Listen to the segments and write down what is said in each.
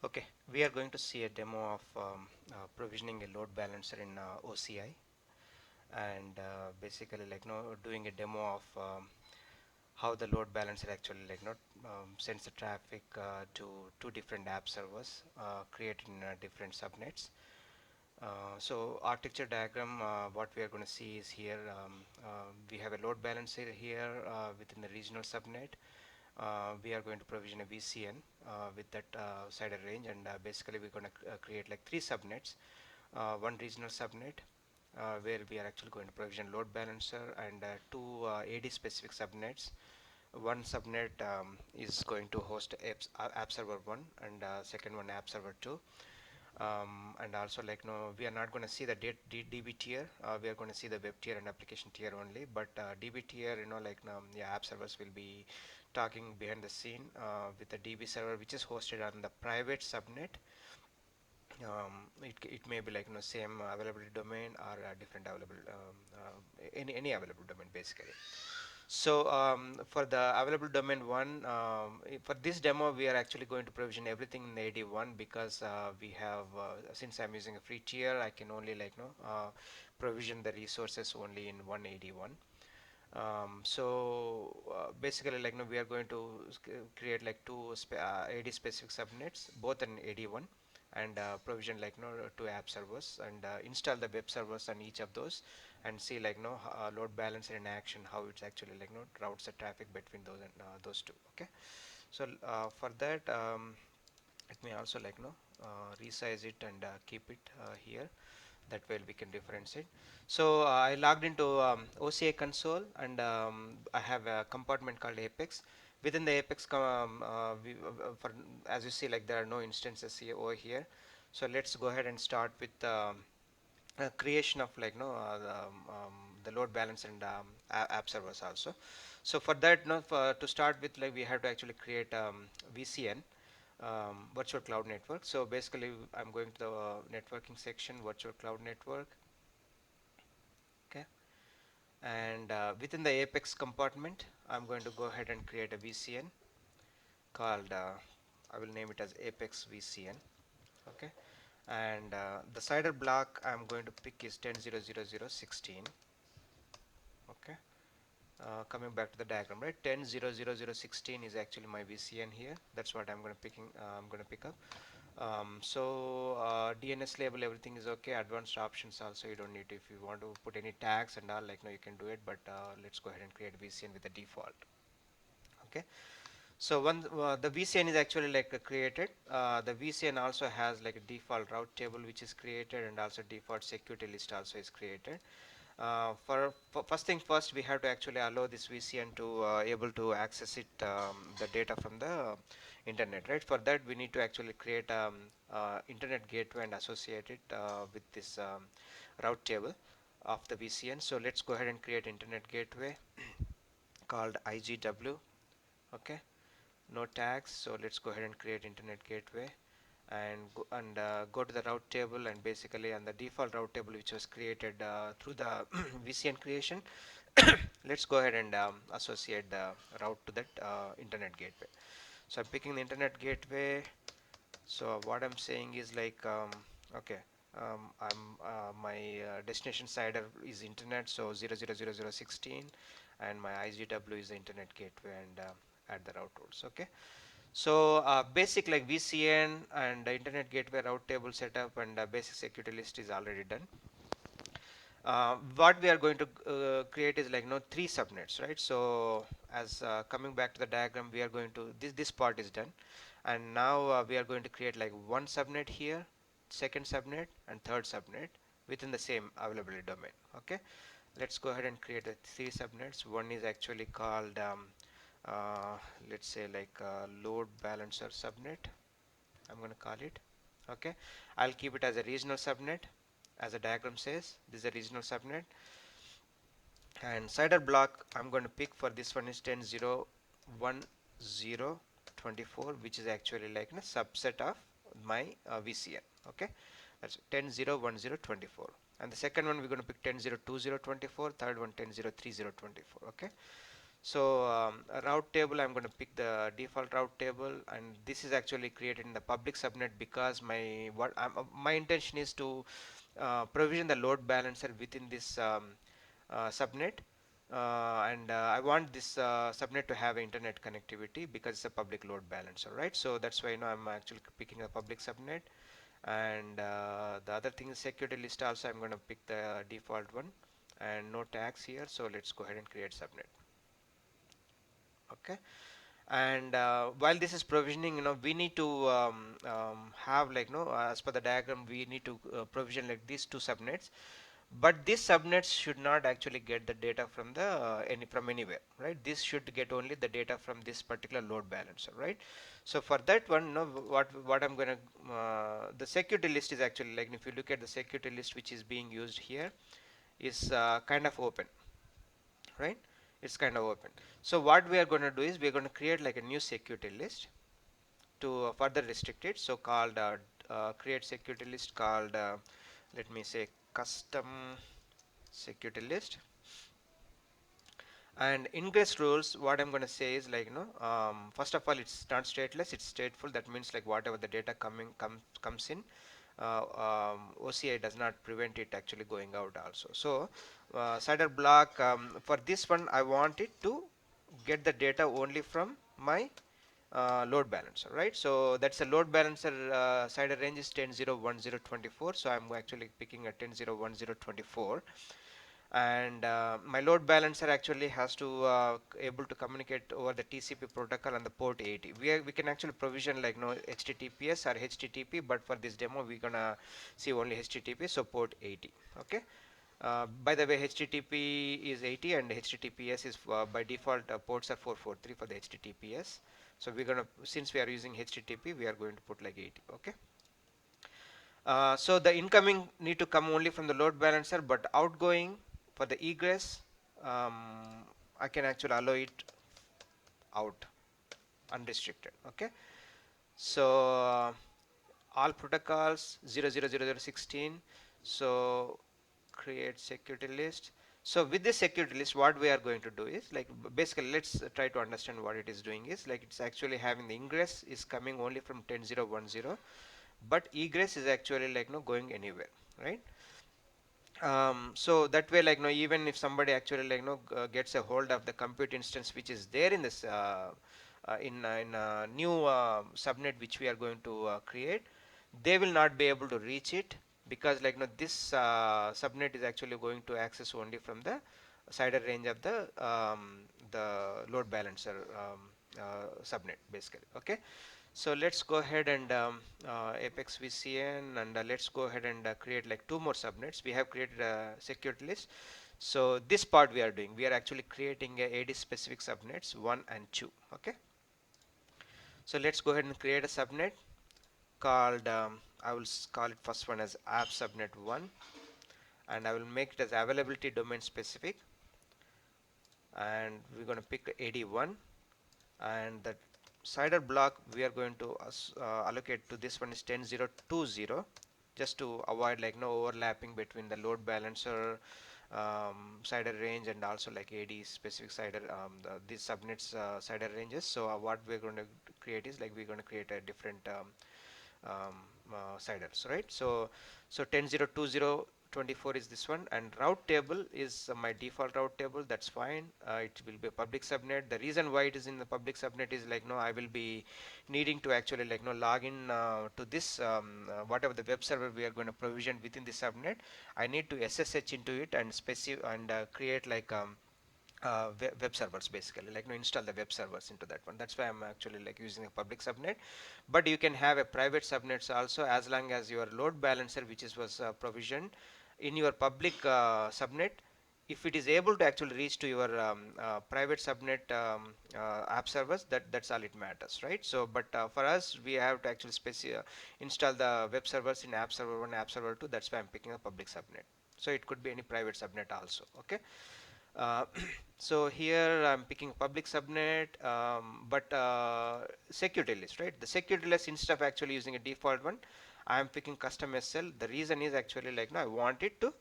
Okay, we are going to see a demo of provisioning a load balancer in OCI, and basically doing a demo of how the load balancer actually sends the traffic to two different app servers created in different subnets. So architecture diagram, what we are going to see is here. We have a load balancer here within the regional subnet. We are going to provision a VCN with that CIDR range, and basically we're going to create like three subnets. One regional subnet where we are actually going to provision load balancer, and two AD specific subnets. One subnet is going to host app server 1, and second one app server 2. And also, no, we are not going to see the DB tier. We are going to see the web tier and application tier only, but DB tier, yeah, app servers will be talking behind the scene with the DB server, which is hosted on the private subnet. It may be same availability domain or different available any available domain basically. So for the available domain one, for this demo, we are actually going to provision everything in the AD1, because we have, since I'm using a free tier, I can only provision the resources only in one AD1. Basically, no, we are going to create like two AD specific subnets, both in AD1, and provision two app servers, and install the web servers on each of those, and see load balancer in action, how it's actually routes the traffic between those and those two. Okay, so for that, let me also resize it and keep it here. That way we can differentiate. So I logged into OCA console, and I have a compartment called Apex. Within the Apex, for, as you see, there are no instances here over here. So let's go ahead and start with creation of the load balance and app servers also. So for that, to start with, we have to actually create VCN, virtual cloud network. So basically, I'm going to the networking section, virtual cloud network. Okay, and within the Apex compartment, I'm going to go ahead and create a VCN called, I will name it as Apex VCN. Okay, and the CIDR block I'm going to pick is 10.0.0.0.16. Okay, coming back to the diagram, right? 10.0.0.0.16 is actually my VCN here. That's what I'm going to I'm going to pick up. DNS label, everything is okay. Advanced options also, you don't need to. If you want to put any tags and all, no, you can do it. But let's go ahead and create VCN with the default. Okay. So when the VCN is actually created, the VCN also has like a default route table which is created, and also default security list also is created. For first thing first, we have to actually allow this VCN to able to access it, the data from the internet, right? For that, we need to actually create internet gateway and associate it with this route table of the VCN. So let's go ahead and create internet gateway called IGW. Okay, no tags. So let's go ahead and create internet gateway, and go to the route table, and basically on the default route table which was created through the VCN creation, let's go ahead and associate the route to that internet gateway. So I'm picking the internet gateway. So what I'm saying is okay, my destination side is internet, so 0.0.0.0.16, and my IGW is the internet gateway, and add the route rules. Okay, so basic VCN and internet gateway route table setup and basic security list is already done. What we are going to create is three subnets, right? So as coming back to the diagram, we are going to this part is done, and now we are going to create one subnet here, second subnet, and third subnet within the same availability domain. Okay, let's go ahead and create the three subnets. One is actually called let's say load balancer subnet, I'm going to call it. Okay, I'll keep it as a regional subnet, as the diagram says. This is a regional subnet, and CIDR block I'm going to pick for this one is 10.0.1.0.24, which is actually like a subset of my VCN. Okay, that's 10.0.1.0.24, and the second one we're going to pick 10.0.2.0.24, third one 10.0.3.0.24. Okay, So a route table, I'm going to pick the default route table, and this is actually created in the public subnet because my intention is to provision the load balancer within this subnet, and I want this subnet to have internet connectivity because it's a public load balancer, right? So that's why I'm actually picking a public subnet, and the other thing is security list. Also, I'm going to pick the default one, and no tags here. So let's go ahead and create subnet. Okay, and while this is provisioning, we need to have like as per the diagram, we need to provision like these two subnets, but these subnets should not actually get the data from the from anywhere, right? This should get only the data from this particular load balancer, right? So for that one, what I'm going to the security list is actually, like, if you look at the security list which is being used here, is kind of open, right? It's kind of open. So what we are going to do is we are going to create like a new security list to further restrict it. So called create security list called let me say custom security list. And ingress rules, what I'm going to say is, like, first of all, it's not stateless, it's stateful. That means like whatever the data comes in, OCI does not prevent it actually going out also. So CIDR block, for this one I want it to get the data only from my load balancer, right? So that's a load balancer. CIDR range is 10.0.10.24, so I'm actually picking a 10.0.10.24, and my load balancer actually has to able to communicate over the TCP protocol on the port 80. We can actually provision like no HTTPS or HTTP, but for this demo we're gonna see only HTTP, so port 80. Okay. By the way, HTTP is 80 and HTTPS is by default ports are 443 for the HTTPS. So we're gonna, since we are using HTTP, we are going to put like 80. Okay. So the incoming need to come only from the load balancer, but outgoing for the egress, I can actually allow it out unrestricted. Okay. So all protocols 0.0.0.0.16. So create security list. So with this security list, what we are going to do is, like, basically let's try to understand what it is doing is, like, it's actually having the ingress is coming only from 10.0.10, but egress is actually like going anywhere, right? So that way, like, even if somebody actually like gets a hold of the compute instance which is there in this in a new subnet which we are going to create, they will not be able to reach it, because like this subnet is actually going to access only from the CIDR range of the load balancer subnet basically. Okay. So let's go ahead and Apex VCN, and let's go ahead and create like two more subnets. We have created a security list. So this part we are doing, we are actually creating a AD specific subnets 1 and 2. Okay. So let's go ahead and create a subnet called, I will call it first one as app subnet 1, and I will make it as availability domain specific, and we're going to pick AD1, and the CIDR block we are going to allocate to this one is 10.0.20, just to avoid like no overlapping between the load balancer CIDR range and also like AD specific CIDR these subnets CIDR ranges. So what we're going to create is, like, we're going to create a different CIDRs, right? So 10.0.20.24 is this one, and route table is my default route table. That's fine. It will be a public subnet. The reason why it is in the public subnet is, like, no, I will be needing to actually like no log in to this whatever the web server we are going to provision within the subnet. I need to SSH into it and specify and create like web servers, basically like install the web servers into that one. That's why I'm actually like using a public subnet, but you can have a private subnets also, as long as your load balancer which is was provisioned in your public subnet, if it is able to actually reach to your private subnet app servers, that's all it matters, right? So but for us, we have to actually install the web servers in app server 1, app server 2. That's why I'm picking a public subnet. So it could be any private subnet also. Okay. uh, so here I'm picking public subnet, but security list, right? The security list, instead of actually using a default one, I'm picking custom SL. The reason is actually like, no, I want it to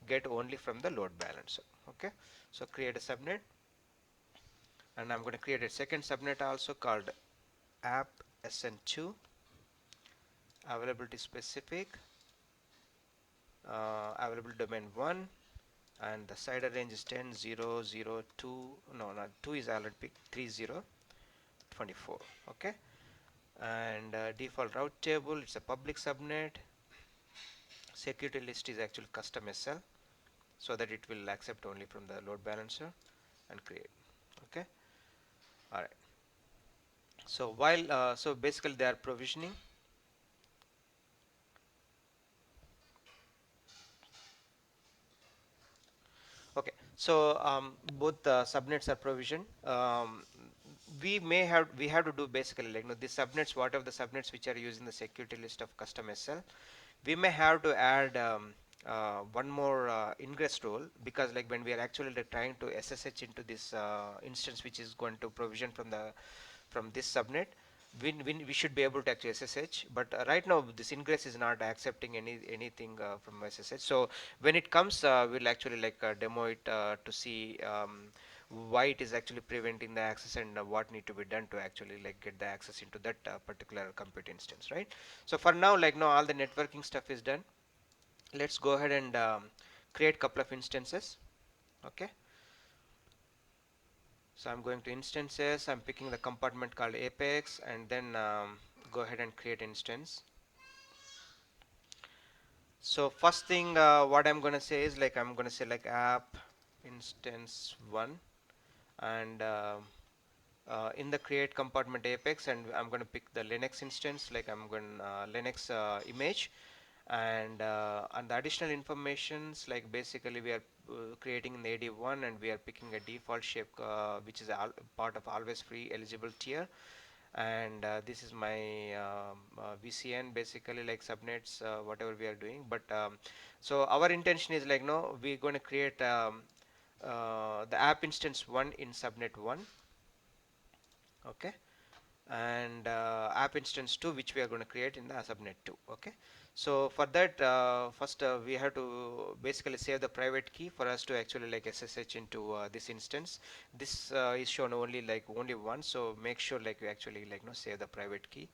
get only from the load balancer. Okay. So create a subnet, and I'm going to create a second subnet also called app sn2 availability specific available domain 1, and the CIDR range is 10 0 0 2, no, not 2 is already picked, 30 24. Okay, and default route table, it's a public subnet. Security list is actually custom SL, so that it will accept only from the load balancer, and create. Okay, all right. So while so basically they are provisioning. Okay, so both subnets are provisioned. We have to do basically like, the subnets, whatever the subnets which are using the security list of custom SL, we may have to add one more ingress role, because like when we are actually like trying to SSH into this instance which is going to provision from this subnet, we should be able to actually SSH, but right now this ingress is not accepting anything from SSH. So when it comes, we'll actually like demo it to see why it is actually preventing the access, and what need to be done to actually like get the access into that particular compute instance, right? So for now, like now all the networking stuff is done. Let's go ahead and create couple of instances. Okay, so I'm going to instances, I'm picking the compartment called Apex, and then go ahead and create instance. So first thing what I'm going to say is like, I'm going to say like app instance 1, and in the create compartment Apex, and I'm going to pick the Linux instance, like I'm going Linux image, and the additional informations, like basically we are creating an AD1, and we are picking a default shape which is part of always free eligible tier, and this is my VCN, basically like subnets whatever we are doing. But so our intention is like, no, we're going to create the app instance 1 in subnet 1. Okay, and app instance 2 which we are going to create in the subnet 2. Okay, so for that first we have to basically save the private key for us to actually like SSH into this instance. This is shown only once, so make sure like we actually like save the private key.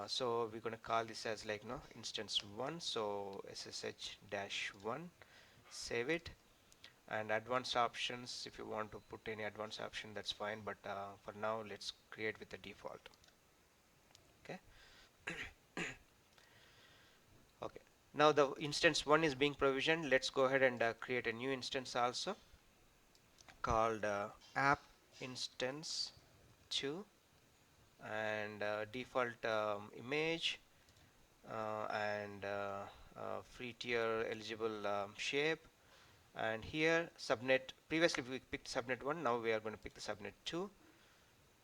So we're going to call this as like instance 1, so SSH dash 1, save it. And advanced options, if you want to put any advanced option, that's fine, but for now let's create with the default. Okay, okay, now the instance 1 is being provisioned. Let's go ahead and create a new instance also called app instance 2, and default image, and free tier eligible shape, and here subnet, previously we picked subnet 1, now we are going to pick the subnet 2,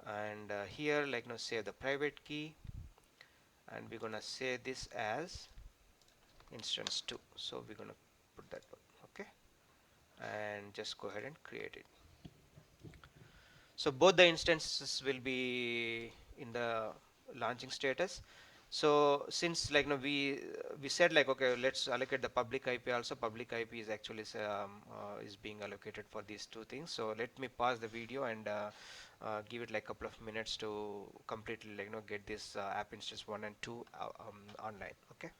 and here like now save the private key, and we're going to say this as instance 2, so we're going to put that one. Okay, and just go ahead and create it. So both the instances will be in the launching status. So since like we said like, okay, let's allocate the public IP also. Public IP is actually is being allocated for these two things. So let me pause the video and give it like a couple of minutes to completely like get this app instance 1 and 2 online. Okay.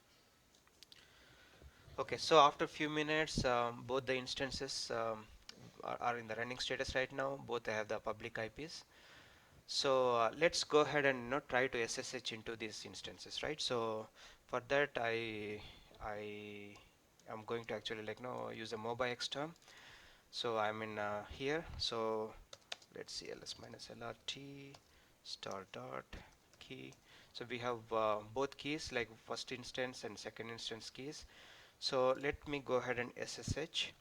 Okay, so after a few minutes, both the instances are in the running status right now. Both have the public IPs. So let's go ahead and try to SSH into these instances, right? So for that, I am going to actually like use a MobiX term. So I'm in here. So let's see, ls minus lrt star dot key. So we have both keys, like first instance and second instance keys. So let me go ahead and SSH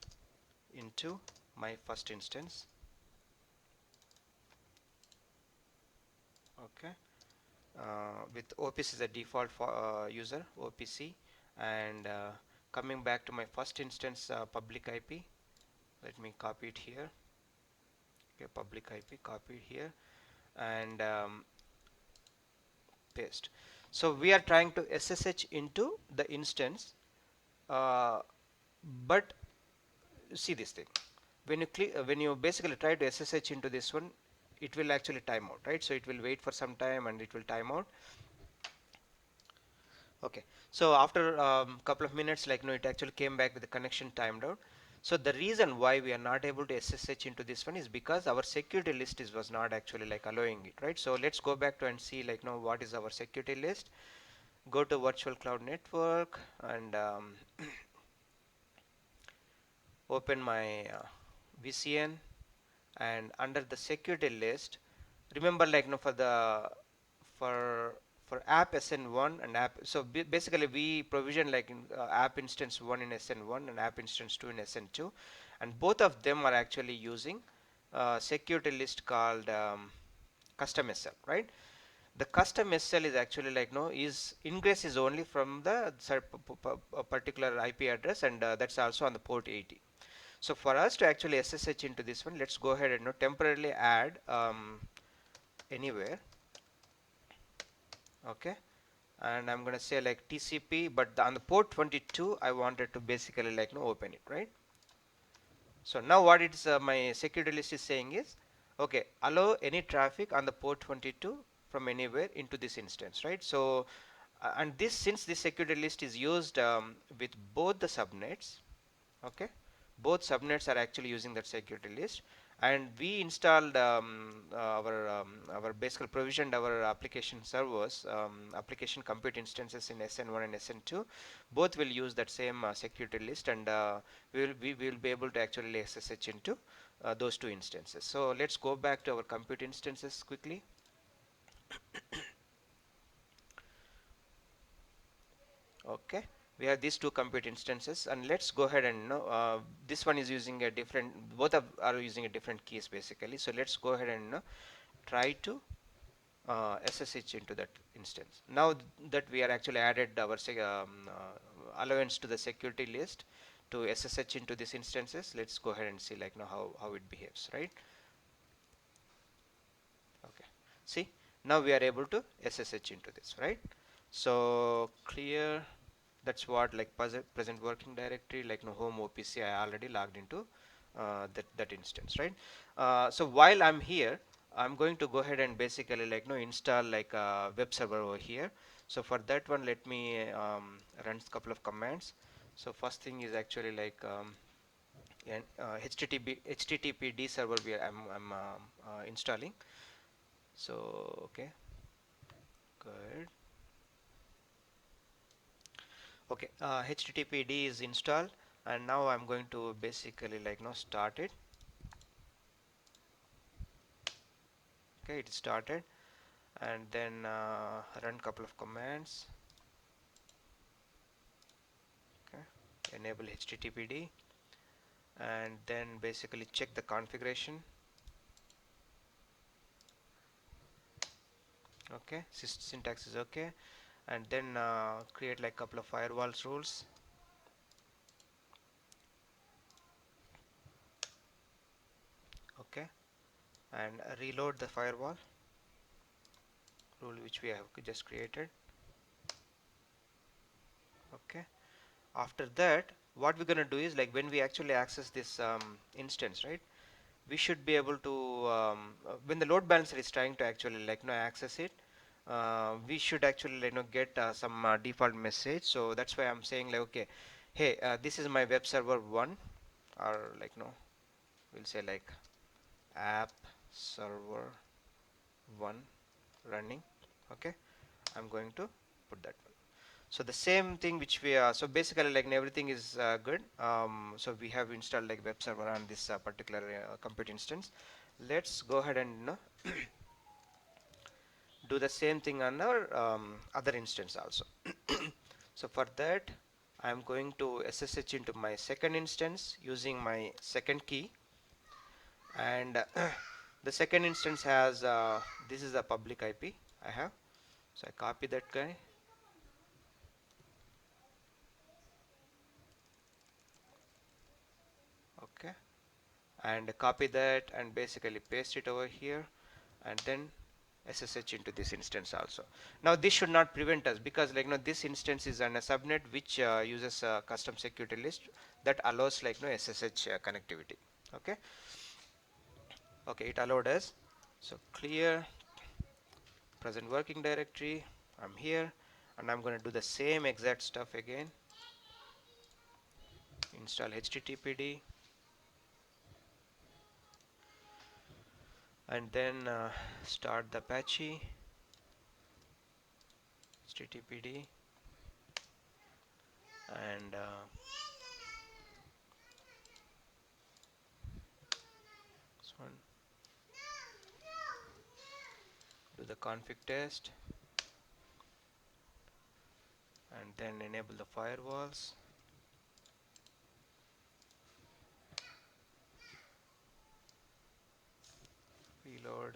into my first instance. Okay, with OPC as a default for user, OPC, and coming back to my first instance public IP. Let me copy it here. Okay, public IP, copy it here, and paste. So we are trying to SSH into the instance, uh, but see this thing. When you basically try to SSH into this one, it will actually time out, right? So it will wait for some time and it will time out. Okay, so after couple of minutes, like it actually came back with the connection timed out. So the reason why we are not able to SSH into this one is because our security list is was not actually like allowing it, right? So let's go back to and see like what is our security list. Go to virtual cloud network and open my VCN, and under the security list, remember like for the for for app SN1 and app, so basically we provision like in app instance 1 in SN1 and app instance 2 in SN2, and both of them are actually using security list called custom SL, right? The custom SL is actually like is ingress is only from the particular IP address, and that's also on the port 80. So for us to actually SSH into this one, let's go ahead and temporarily add anywhere. Okay, and I'm gonna say like TCP, but on the port 22 I wanted to basically like open it, right? So now what it's my security list is saying is, okay, allow any traffic on the port 22 from anywhere into this instance, right? So and this, since this security list is used with both the subnets, okay, both subnets are actually using that security list, and we installed our basically provisioned our application servers, application compute instances in SN1 and SN2. Both will use that same security list, and we will be able to actually SSH into those two instances. So let's go back to our compute instances quickly. Okay, we have these two compute instances, and let's go ahead and this one is using a different, both are using a different keys basically. So let's go ahead and try to SSH into that instance. Now that we are actually added our allowance to the security list to SSH into these instances, let's go ahead and see like how it behaves, right? Okay, see, now we are able to SSH into this, right? So clear, that's what like present working directory, like home OPC I already logged into that instance, right? So while I'm here, I'm going to go ahead and basically like install like a web server over here. So for that one, let me run a couple of commands. So first thing is actually like HTTPD server I'm installing. So okay, good. Okay, HTTPD is installed, and now I'm going to basically like start it. Okay, it started, and then run couple of commands. Okay, enable HTTPD, and then basically check the configuration. Okay, syntax is okay, and then create like couple of firewalls rules. Okay, and reload the firewall rule which we have just created. Okay, after that what we're gonna do is like when we actually access this instance, right, we should be able to when the load balancer is trying to actually like access it, we should actually get some default message. So that's why I'm saying like, okay, hey, this is my web server 1, or like we'll say like app server 1 running. Okay, I'm going to put that one. So the same thing which we are, so basically like everything is good. So we have installed like web server on this particular compute instance. Let's go ahead and do the same thing on our other instance also. So for that I'm going to SSH into my second instance using my second key, and the second instance has this is a public IP I have, so I copy that guy. Okay, and copy that and basically paste it over here, and then SSH into this instance also. Now this should not prevent us, because like this instance is on a subnet which uses a custom security list that allows like SSH connectivity. Okay, okay, it allowed us. So clear present working directory, I'm here, and I'm going to do the same exact stuff again. Install httpd, and then start the Apache httpd, and this one, do the config test, and then enable the firewalls. Reload.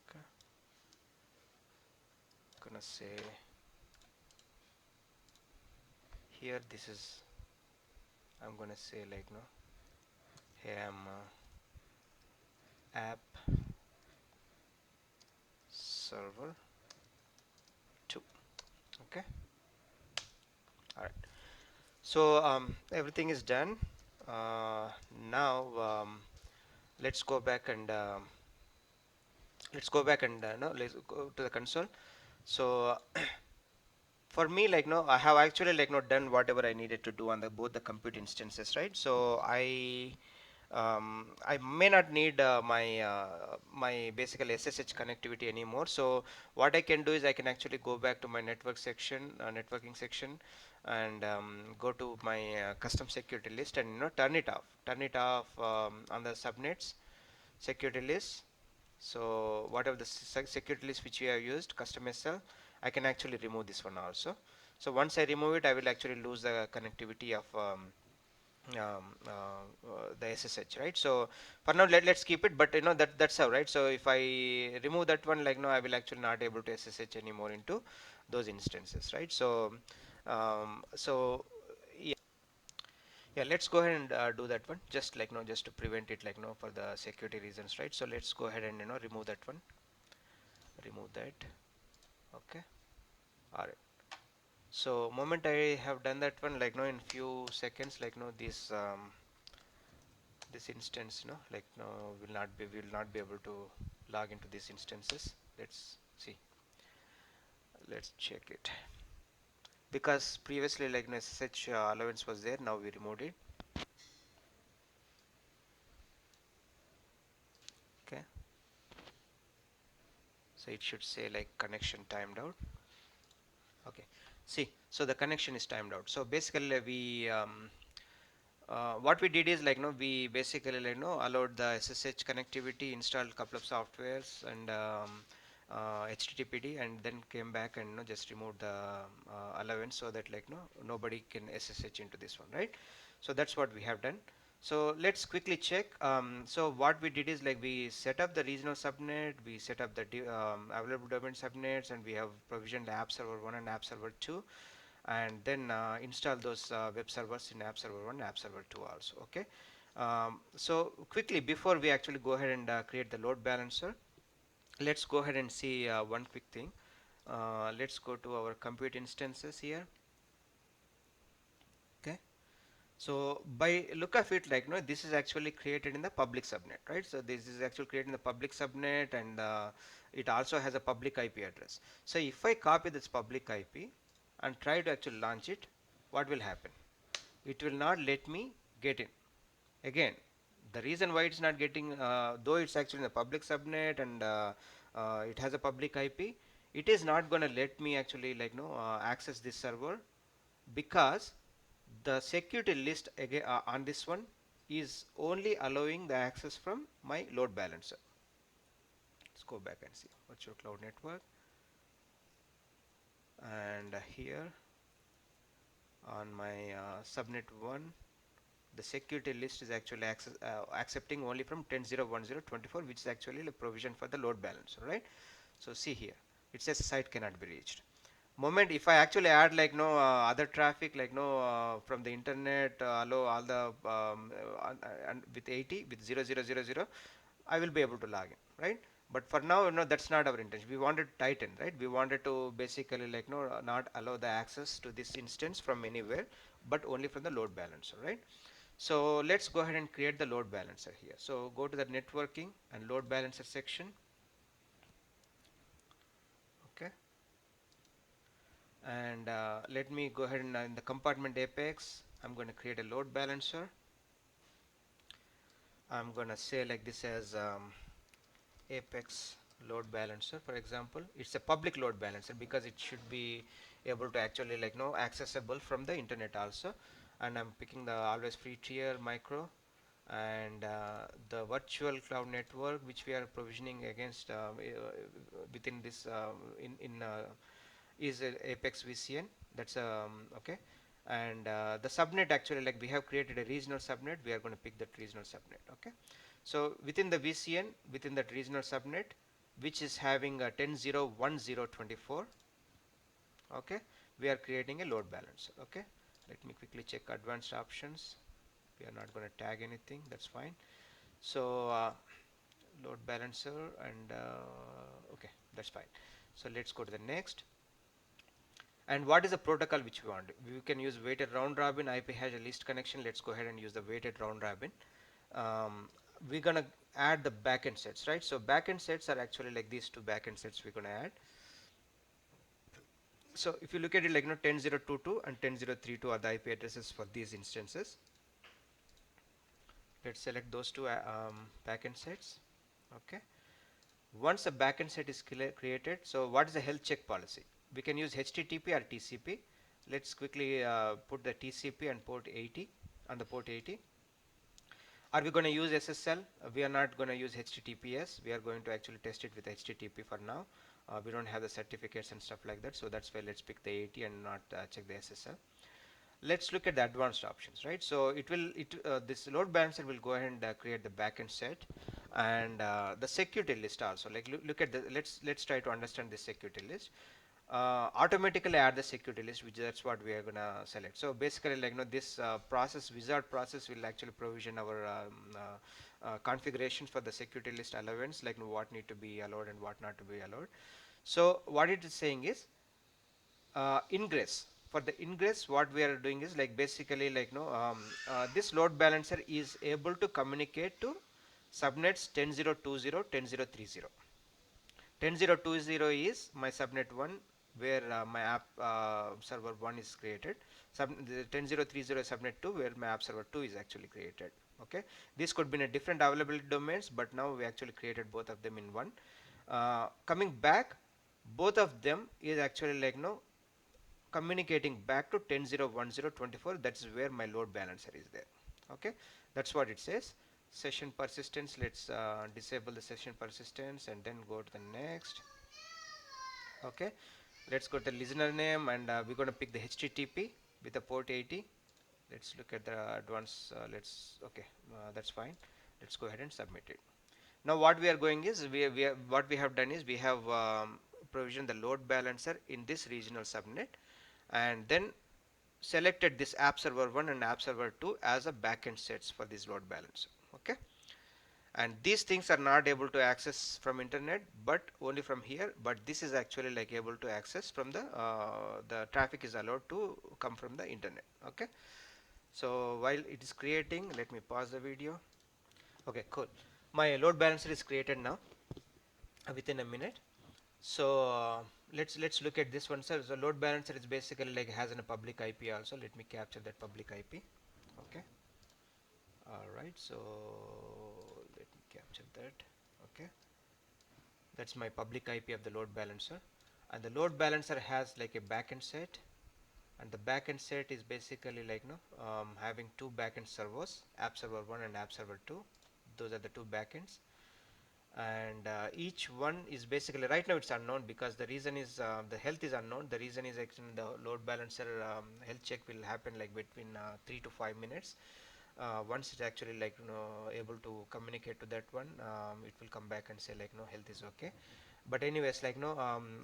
Okay. Gonna say here, this is, I'm gonna say like no, hey, I'm app server 2. Okay. All right. So everything is done. Now let's go back and no, let's go to the console. So for me, like no, I have actually like not done whatever I needed to do on the both the compute instances, right? So I may not need my basically SSH connectivity anymore. So what I can do is I can actually go back to my network section, networking section, and go to my custom security list and turn it off on the subnets security list. So whatever the security list which we have used, custom SL, I can actually remove this one also. So once I remove it, I will actually lose the connectivity of the SSH, right? So for now, let's keep it, but you know that's how, right? So if I remove that one, like no, I will actually not able to SSH anymore into those instances, right? So yeah, yeah, let's go ahead and do that one, just like no, just to prevent it, like no, for the security reasons, right? So let's go ahead and remove that one, remove that. Okay, all right. So moment I have done that one, like no, in few seconds, like no, this instance, like no, will not be able to log into these instances. Let's see, let's check it, because previously like no such allowance was there, now we removed it. Okay, so it should say like connection timed out. Okay, see, so the connection is timed out. So basically we what we did is like no, we basically like no, allowed the SSH connectivity, installed couple of softwares and HTTPD, and then came back and just removed the allowance, so that like no, nobody can SSH into this one, right? So that's what we have done. So let's quickly check. So what we did is like we set up the regional subnet, we set up the available domain subnets, and we have provisioned app server 1 and app server 2, and then install those web servers in app server 1, app server 2 also. Okay. So quickly, before we actually go ahead and create the load balancer, let's go ahead and see one quick thing. Let's go to our compute instances here. Okay. So by look of it, like no, this is actually created in the public subnet, right? So this is actually created in the public subnet, and it also has a public IP address. So if I copy this public IP and try to actually launch it, what will happen? It will not let me get in. Again, the reason why it's not getting, though it's actually in the public subnet, and it has a public IP, it is not going to let me actually like no access this server, because the security list again on this one is only allowing the access from my load balancer. Let's go back and see virtual cloud network, and here on my subnet 1, the security list is actually accepting only from 10.0.10.24, which is actually a provision for the load balancer, right? So see here, it says site cannot be reached. Moment if I actually add like no other traffic, like no from the internet, allow all the and with 80 with 0000, I will be able to log in, right? But for now, that's not our intention. We wanted tighten, right? We wanted to basically like no not allow the access to this instance from anywhere, but only from the load balancer, right? So let's go ahead and create the load balancer here. So go to the networking and load balancer section. Okay, and let me go ahead and in the compartment apex I'm going to create a load balancer. I'm going to say like this as apex load balancer. For example, it's a public load balancer because it should be able to actually like no accessible from the internet also. And I'm picking the always free tier micro, and the virtual cloud network which we are provisioning against within this is Apex VCN. That's okay. And the subnet, actually, like we have created a regional subnet, we are going to pick that regional subnet. Okay. So within the VCN, within that regional subnet, which is having a 10.0.10.24, okay, we are creating a load balancer. Okay. Let me quickly check advanced options. We are not going to tag anything. That's fine. So load balancer, and okay, that's fine. So let's go to the next. And what is the protocol which we want? We can use weighted round robin IP hash a list connection. Let's go ahead and use the weighted round robin. We're gonna add the backend sets, right? So backend sets are actually like these two backend sets we're gonna add. So if you look at it, like 10.0.22 and 10.0.32 are the IP addresses for these instances. Let's select those two backend sets. Okay. Once a backend set is created, so what is the health check policy? We can use HTTP or TCP. Let's quickly put the TCP and port 80 on the port 80. Are we going to use SSL? We are not going to use HTTPS. We are going to actually test it with HTTP for now. We don't have the certificates and stuff like that, so that's why let's pick the 80 and not check the SSL. Let's look at the advanced options, right? So this load balancer will go ahead and create the backend set, and the security list also. Like look at the let's try to understand this security list. Automatically add the security list, which that's what we are gonna select. So basically, like this process wizard process will actually provision our configurations for the security list allowance, like what need to be allowed and what not to be allowed. So what it is saying is ingress. For the ingress, what we are doing is like basically like this load balancer is able to communicate to subnets 10.0.20, 10.0.30. 10.0.20 is my subnet 1 where my app server 1 is created. The 10.0.30 is subnet 2 where my app server 2 is actually created. Okay, this could be in a different availability domains, but now we actually created both of them in one. Coming back, both of them is actually like communicating back to 10.0.10.24. That's where my load balancer is there. Okay, that's what it says. Session persistence, let's disable the session persistence and then go to the next. Okay, let's go to the listener name, and we're going to pick the HTTP with the port 80. Let's look at the advanced okay, that's fine. Let's go ahead and submit it. Now what we are going is what we have done is we have provisioned the load balancer in this regional subnet, and then selected this app server 1 and app server 2 as a backend sets for this load balancer. Okay, and these things are not able to access from internet but only from here, but this is actually like able to access from the traffic is allowed to come from the internet. Okay, so while it is creating, let me pause the video. Okay, cool. My load balancer is created now within a minute. So let's look at this one, sir. So load balancer is basically like has a public IP also. Let me capture that public IP. Okay, all right, so let me capture that. Okay, that's my public IP of the load balancer, and the load balancer has like a backend set, and the backend set is basically like having two backend servers, app server 1 and app server 2. Those are the two backends, and each one is basically right now it's unknown because the reason is the health is unknown. The reason is actually the load balancer health check will happen like between 3 to 5 minutes. Once it's actually like able to communicate to that one, it will come back and say like no, health is okay. But anyways, like no,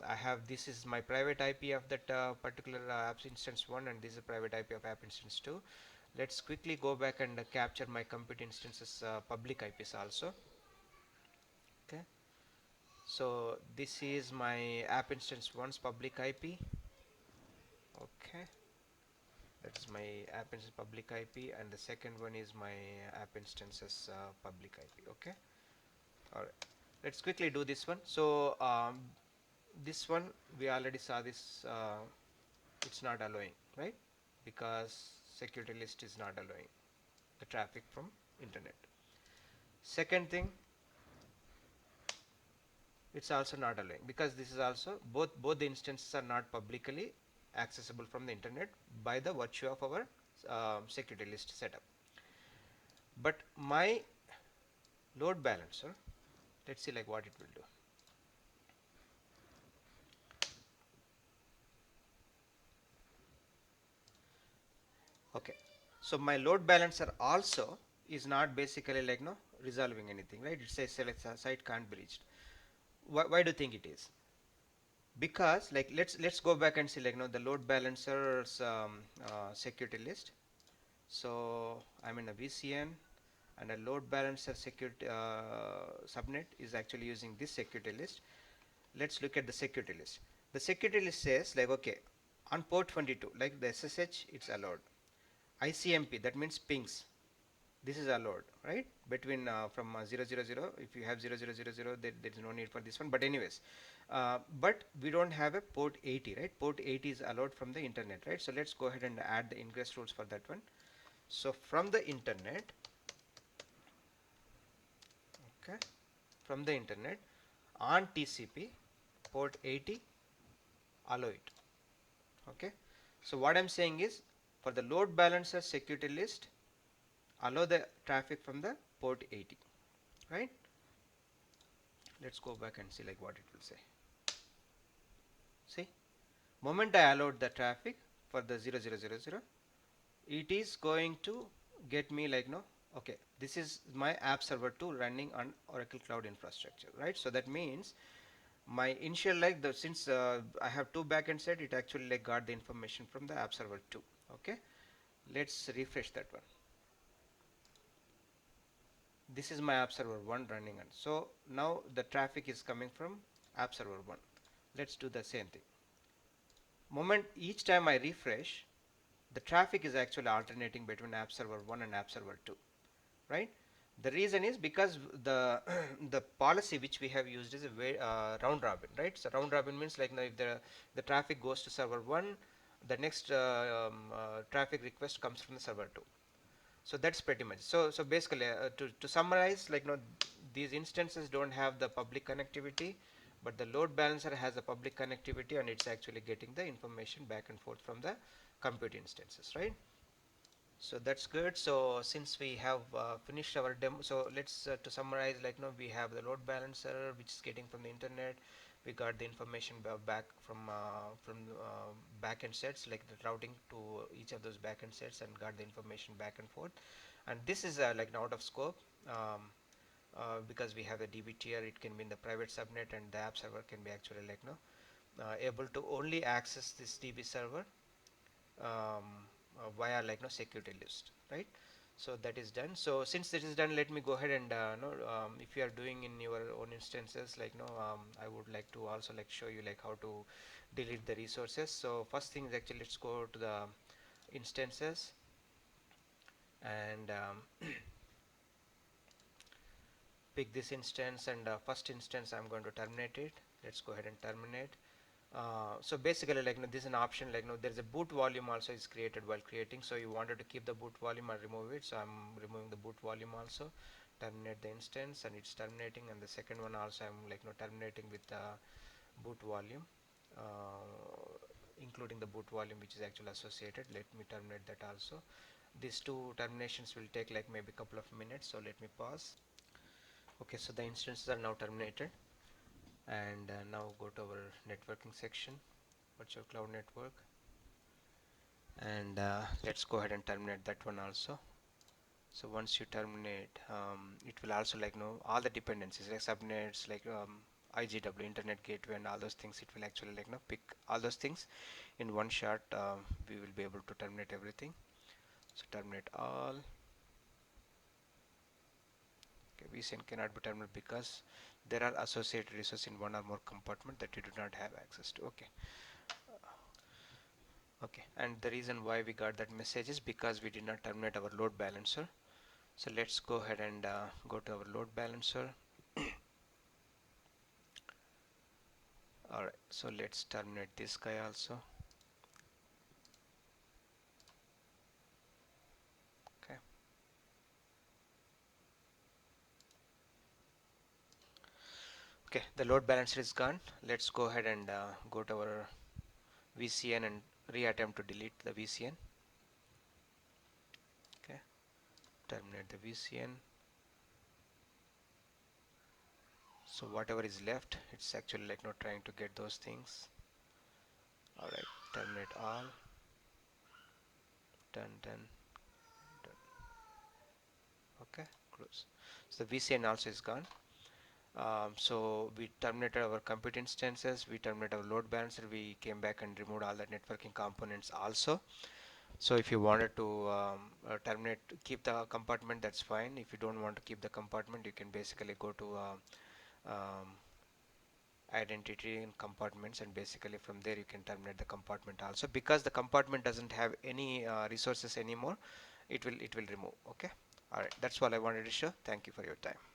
I have, this is my private IP of that particular apps instance 1, and this is a private IP of app instance 2. Let's quickly go back and capture my compute instances public IPs also. Okay, so this is my app instance 1's public IP. Okay, That is my app instance public IP, and the second one is my app instances public IP. Okay. All right. Let's quickly do this one. So this one we already saw this. It's not allowing, right? Because security list is not allowing the traffic from internet. Second thing, it's also not allowing because this is also both the instances are not publicly accessible from the internet by the virtue of our security list setup. But my load balancer, let's see like what it will do. Okay, so my load balancer also is not basically like no resolving anything, right? It says select site can't be reached. Why do you think it is? Because like let's go back and see like no the load balancer's security list. So I'm in a VCN, and a load balancer security subnet is actually using this security list. Let's look at the security list. The security list says like okay, on port 22 like the SSH it's allowed. ICMP, that means pings, this is allowed, right? Between from 000, if you have 0000, there is no need for this one. But anyways, but we don't have a port 80, right? Port 80 is allowed from the internet, right? So let's go ahead and add the ingress rules for that one. So from the internet, okay, from the internet on TCP port 80, allow it. Okay, so what I'm saying is for the load balancer security list, allow the traffic from the port 80, right? Let's go back and see like what it will say. See, moment I allowed the traffic for the 0000, it is going to get me like no, okay, this is my app server 2 running on Oracle Cloud Infrastructure, right? So that means my initial like the since I have two backend set, it actually like got the information from the app server 2. Okay, let's refresh that one. This is my app server 1 running on. So now the traffic is coming from app server 1. Let's do the same thing. Moment each time I refresh, the traffic is actually alternating between app server 1 and app server 2, right? The reason is because the the policy which we have used is a round robin, right? So round robin means like now if the traffic goes to server 1, the next traffic request comes from the server 2. So that's pretty much. So basically to summarize, like no, these instances don't have the public connectivity, but the load balancer has a public connectivity, and it's actually getting the information back and forth from the compute instances, right? So that's good. So since we have finished our demo, so let's to summarize, like no, we have the load balancer which is getting from the internet. We got the information back from backend sets, like the routing to each of those backend sets, and got the information back and forth. And this is like out of scope, because we have a DB tier. It can be in the private subnet, and the app server can be actually like no able to only access this DB server um, via like no security list, right? So that is done. So since this is done, let me go ahead and no, if you are doing in your own instances, like no, I would like to also like show you like how to delete the resources. So first thing is actually let's go to the instances, and pick this instance, and first instance I'm going to terminate it. Let's go ahead and terminate. So basically like no, this is an option like no, there's a boot volume also is created while creating. So you wanted to keep the boot volume or remove it, so I'm removing the boot volume also. Terminate the instance, and it's terminating, and the second one also I'm like no terminating with the boot volume, including the boot volume which is actually associated. Let me terminate that also. These two terminations will take like maybe a couple of minutes, so let me pause. Okay, so the instances are now terminated, and now go to our networking section, virtual cloud network, and let's go ahead and terminate that one also. So once you terminate, it will also like know all the dependencies like subnets, like IGW, internet gateway, and all those things. It will actually like pick all those things in one shot. We will be able to terminate everything. So terminate all. Okay, vCN cannot be terminated because there are associated resources in one or more compartment that you do not have access to. Okay. Okay, and the reason why we got that message is because we did not terminate our load balancer. So let's go ahead and go to our load balancer. Alright, so let's terminate this guy also. Okay. Okay, the load balancer is gone. Let's go ahead and go to our VCN and reattempt to delete the VCN. Okay, terminate the VCN. So whatever is left, it's actually like not trying to get those things. Alright, terminate all. Done, done, done. Okay, close. So the VCN also is gone. So we terminated our compute instances, we terminated our load balancer, we came back and removed all the networking components also. So if you wanted to terminate, keep the compartment, that's fine. If you don't want to keep the compartment, you can basically go to um, identity and compartments, and basically from there you can terminate the compartment also, because the compartment doesn't have any resources anymore. It will remove. Okay. All right. That's all I wanted to show. Thank you for your time.